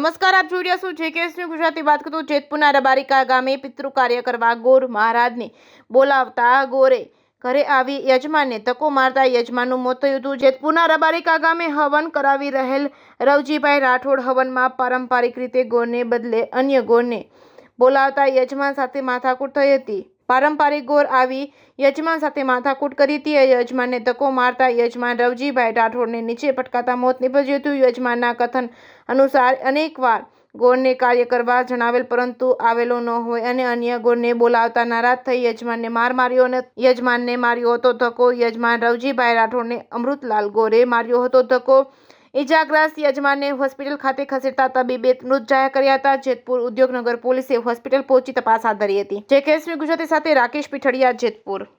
નમસ્કાર, આપ જોઈ રહ્યા છો જેકેએસની ગુજરાતી વાત કરું. જેતપુરના રબારિકા ગામે પિતૃ કાર્ય કરવા ગોર મહારાજને બોલાવતા ગોરે ઘરે આવી યજમાનને ધક્કો મારતા યજમાનનું મોત થયું હતું. જેતપુરના રબારિકા ગામે હવન કરાવી રહેલ રવજીભાઈ રાઠોડ હવનમાં પારંપરિક રીતે ગોરને બદલે અન્ય ગોરને બોલાવતા યજમાન સાથે માથાકૂટ થઈ હતી. પારંપરિક ગોર આવી યજમાન સાથે માથાકૂટ કરી હતી. યજમાનને ધક્કો મારતા યજમાન રવજીભાઈ રાઠોડને નીચે પટકાતા મોત નીપજ્યું હતું. યજમાનના કથન અનુસાર અનેકવાર ગોરને કાર્ય કરવા જણાવેલ પરંતુ આવેલો ન હોય અને અન્ય ગોરને બોલાવતા નારાજ થઈ યજમાનને માર માર્યો અને યજમાનને માર્યો હતો ધક્કો. યજમાન રવજીભાઈ રાઠોડને અમૃતલાલ ગોરે માર્યો હતો ધક્કો. ઇજાગ્રસ્ત યજમાનને હોસ્પિટલ ખાતે ખસેડતા તબીબે મૃત જાહેર કર્યા હતા. જેતપુર ઉદ્યોગનગર પોલીસે હોસ્પિટલ પહોંચી તપાસ હાથ ધરી હતી. જેકેએસની ગુજરાતી સાથે રાકેશ પીઠડિયા, જેતપુર.